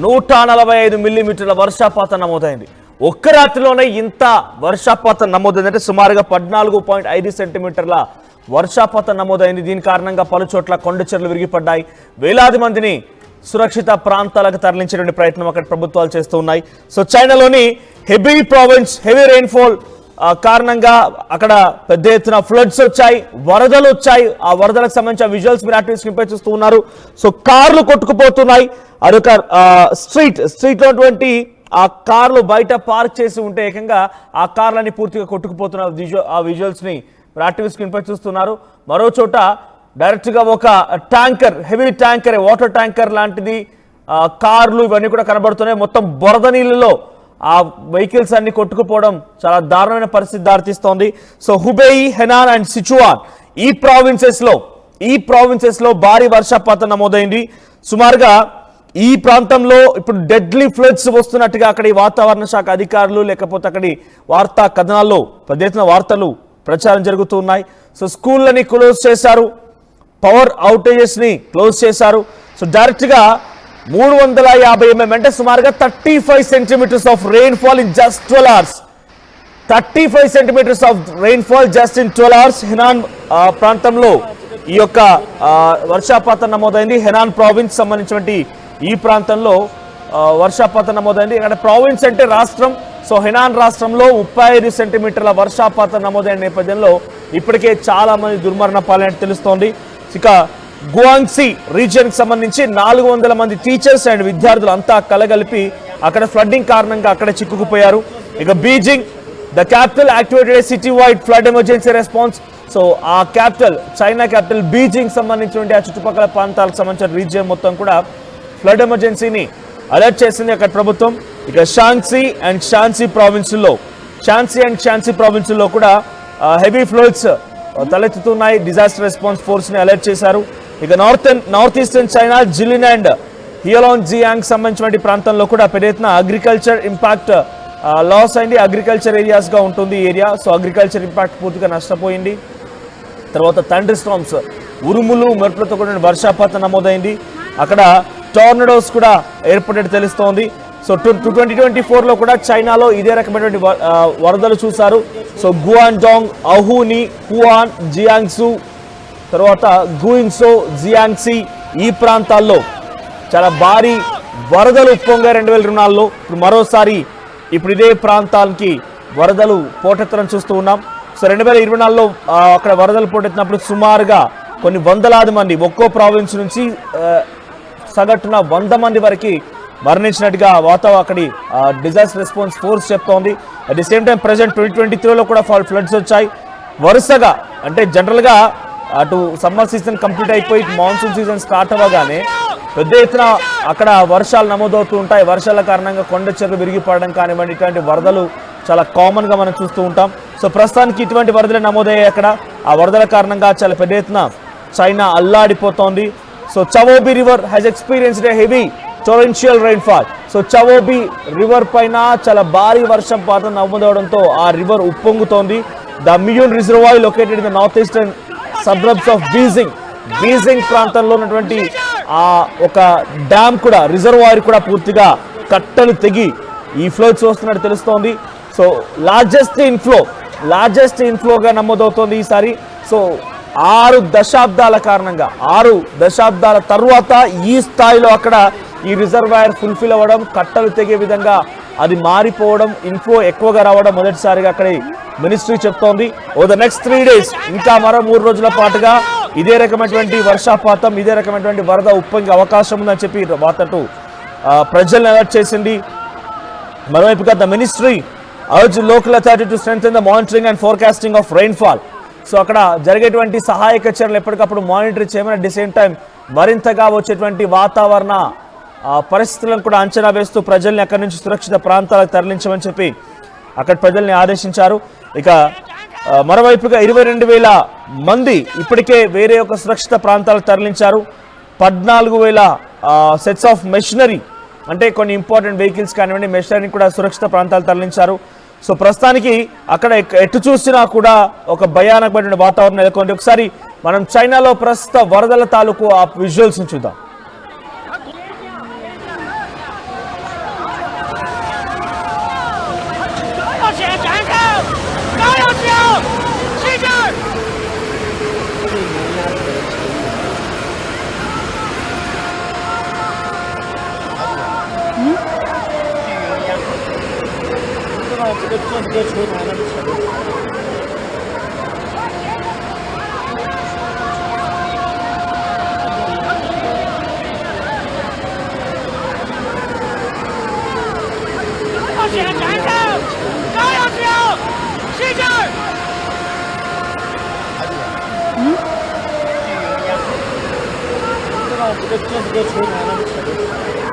145 మిల్లీమీటర్ల వర్షపాతం నమోదైంది. ఒక్క రాత్రిలోనే ఇంత వర్షపాతం నమోదైందంటే సుమారుగా 14.5 సెంటీమీటర్ల వర్షపాతం నమోదైంది. దీని కారణంగా పలు చోట్ల కొండ చర్యలు విరిగిపడ్డాయి. వేలాది మందిని సురక్షిత ప్రాంతాలకు తరలించేటువంటి ప్రయత్నం అక్కడ ప్రభుత్వాలు చేస్తూ ఉన్నాయి. సో చైనాలోని హెబీ ప్రావిన్స్ హెవీ రెయిన్ఫాల్ కారణంగా అక్కడ పెద్ద ఎత్తున ఫ్లడ్స్ వచ్చాయి, వరదలు వచ్చాయి. ఆ వరదలకు సంబంధించిన విజువల్స్ మీరు యాక్టివిటీస్ చూస్తూ ఉన్నారు. సో కార్లు కొట్టుకుపోతున్నాయి. అదొక స్ట్రీట్ లో ఆ కార్లు బయట పార్క్ చేసి ఉంటే ఏకంగా ఆ కార్లని పూర్తిగా కొట్టుకుపోతున్న ఆ విజువల్స్ ని యాక్టివిస్ట్ చూస్తున్నారు. మరో చోట డైరెక్ట్ గా ఒక tanker, heavy tanker, water tanker లాంటిది, కార్లు ఇవన్నీ కూడా కనబడుతున్నాయి. మొత్తం బురద నీళ్ళలో ఆ వెహికల్స్ అన్ని కొట్టుకుపోవడం చాలా దారుణమైన పరిస్థితి దారితీస్తోంది. సో హుబేయి, హెనాన్ అండ్ సిచువాన్ ఈ ప్రావిన్సెస్ లో భారీ వర్షపాతం నమోదైంది. సుమారుగా ఈ ప్రాంతంలో ఇప్పుడు డెడ్లీ ఫ్లడ్స్ వస్తున్నట్టుగా అక్కడి వాతావరణ శాఖ అధికారులు లేకపోతే అక్కడి వార్తా కథనాల్లో పెద్ద ఎత్తున వార్తలు ప్రచారం జరుగుతూ ఉన్నాయి. సో స్కూళ్ళని క్లోజ్ చేశారు, పవర్ అవుటేజెస్ ని క్లోజ్ చేశారు. సో డైరెక్ట్ గా 350 mm అంటే సుమారుగా 35 centimeters of rainfall in just 12 hours. 35 centimeters of rainfall just in 12 hours Henan ప్రాంతంలో ఈ యొక్క వర్షపాతం నమోదైంది. హెనాన్ ప్రావిన్స్ సంబంధించినటువంటి ఈ ప్రాంతంలో వర్షపాతం నమోదైంది. ఇక్కడ ప్రావిన్స్ అంటే రాష్ట్రం. సో హెనాన్ రాష్ట్రంలో 35 సెంటీమీటర్ల వర్షపాతం నమోదైన నేపథ్యంలో ఇప్పటికే చాలా మంది దుర్మరణ పాలైనట్టు తెలుస్తోంది. ఇక గువాంగ్సీ రీజియన్ కి సంబంధించి 400 మంది టీచర్స్ అండ్ విద్యార్థులు అంతా కలగలిపి అక్కడ ఫ్లడ్డింగ్ కారణంగా అక్కడ చిక్కుకుపోయారు. ఇక Beijing the capital activated city wide flood emergency response. So ఆ క్యాపిటల్, చైనా క్యాపిటల్ బీజింగ్ సంబంధించినటువంటి ఆ చుట్టుపక్కల ప్రాంతాలకు సంబంధించిన రీజియన్ మొత్తం కూడా ఫ్లడ్ ఎమర్జెన్సీని అలర్ట్ చేసింది అక్కడ ప్రభుత్వం. ఇక షాన్సీ అండ్ షాన్సీ ప్రావిన్సుల్లో కూడా హెవీ ఫ్లడ్స్ తలెత్తుతున్నాయి. డిజాస్టర్ రెస్పాన్స్ ఫోర్స్ ని అలర్ట్ చేశారు. ఇక north eastern China Jilin and Heilongjiang సంబంధించిన ప్రాంతంలో కూడా పెద్ద ఎత్తున అగ్రికల్చర్ ఇంపాక్ట్ లాస్ అయింది. అగ్రికల్చర్ ఏరియాస్ గా ఉంటుంది ఈ ఏరియా. సో అగ్రికల్చర్ ఇంపాక్ట్ పూర్తిగా నష్టపోయింది. తర్వాత థండర్ స్టార్మ్స్, ఉరుములు మెరుపులతో కూడిన వర్షపాతం నమోదైంది. అక్కడ టోర్నడోస్ కూడా ఏర్పడినట్టు తెలుస్తోంది. సో 2024లో కూడా చైనాలో ఇదే రకమైనటువంటి వరదలు చూశారు. సో గువాన్డాంగ్, అహూని, హువాన్, జియాంగ్సు, తర్వాత గుయిన్సో, జియాంగ్సీ ఈ ప్రాంతాల్లో చాలా భారీ వరదలు ఉప్పొంగా 2024లో. ఇప్పుడు మరోసారి ఇప్పుడు ఇదే ప్రాంతానికి వరదలు పోటెత్తడం చూస్తూ ఉన్నాం. సో 2024లో అక్కడ వరదలు పోటెత్తినప్పుడు సుమారుగా కొన్ని వందలాది మంది ఒక్కో ప్రావిన్స్ నుంచి సగటున 100 మంది వరకు మరణించినట్టుగా అక్కడి డిజాస్టర్ రెస్పాన్స్ ఫోర్స్ చెప్తోంది. At the same time present 2023లో కూడా ఫ్లడ్స్ వచ్చాయి వరుసగా. అంటే జనరల్గా అటు సమ్మర్ సీజన్ కంప్లీట్ అయిపోయి మాన్సూన్ సీజన్ స్టార్ట్ అవ్వగానే పెద్ద ఎత్తున అక్కడ వర్షాలు నమోదవుతూ ఉంటాయి. వర్షాల కారణంగా కొండ చెర్లు విరిగిపడడం కానివ్వండి, ఇటువంటి వరదలు చాలా కామన్ గా మనం చూస్తూ ఉంటాం. సో ప్రస్తుతానికి ఇటువంటి వరదలు నమోదయ్యాయి అక్కడ. ఆ వరదల కారణంగా చాలా పెద్ద ఎత్తున చైనా అల్లాడిపోతోంది. So Chaobai river has experienced a heavy torrential rainfall. So Chaobai river పైన చాలా భారీ వర్షపాతం నమోదవడంతో ఆ రివర్ ఉప్పొంగుతోంది. The Miyun reservoir located in the north eastern suburbs of Beijing ప్రాంతంలో ఉన్నటువంటి ఆ ఒక డ్యామ్ కూడా, రిజర్వాయర్ కూడా పూర్తిగా కట్టలు తెగి ఈ ఫ్లోస్ వస్తున్నట్టు తెలుస్తోంది. సో లార్జెస్ట్ ఇన్ఫ్లోగా నమోదవుతోంది ఈసారి. సో 6 దశాబ్దాల తర్వాత ఈ స్థాయిలో అక్కడ ఈ రిజర్వాయర్ ఫుల్ఫిల్ అవ్వడం, కట్టలు తెగే విధంగా అది మారిపోవడం, ఇన్ఫ్లో ఎక్కువగా రావడం మొదటిసారిగా అక్కడ మినిస్ట్రీ చెప్తోంది. ఓవర్ ద నెక్స్ట్ 3 days ఇంకా మరో 3 రోజుల పాటుగా ఇదే రకమైనటువంటి వర్షపాతం, ఇదే రకమైనటువంటి వరద ఉప్పొంగే అవకాశం ఉందని చెప్పి వార్తటు ప్రజలను అలర్ట్ చేసింది. మరోవైపుగా the ministry urge local authority to strengthen the monitoring and forecasting of rainfall. So అక్కడ జరిగేటువంటి సహాయక చర్యలు ఎప్పటికప్పుడు మానిటర్ చేయమని, అట్ ది సేమ్ టైం మరింతగా వచ్చేటువంటి వాతావరణ పరిస్థితులను కూడా అంచనా వేస్తూ ప్రజల్ని అక్కడి నుంచి సురక్షిత ప్రాంతాలకు తరలించమని చెప్పి అక్కడ ప్రజల్ని ఆదేశించారు. ఇక మరోవైపుగా 22,000 మంది ఇప్పటికే వేరే ఒక సురక్షిత ప్రాంతాలకు తరలించారు. 14,000 సెట్స్ ఆఫ్ మెషినరీ, అంటే కొన్ని ఇంపార్టెంట్ వెహికల్స్ కానివ్వండి, మెషినరీ కూడా సురక్షిత ప్రాంతాలు తరలించారు. సో ప్రస్తుతానికి అక్కడ ఎటు చూసినా కూడా ఒక భయానకమైన వాతావరణం నెలకొంది. ఒకసారి మనం చైనాలో ప్రస్తుత వరదల తాలూకు ఆ విజువల్స్ చూద్దాం. 险，赶紧看，高有球，气劲儿。不知道这个做这个球台那么沉。高险，赶紧看，高有球，气劲儿。不知道这个做这个球台那么沉。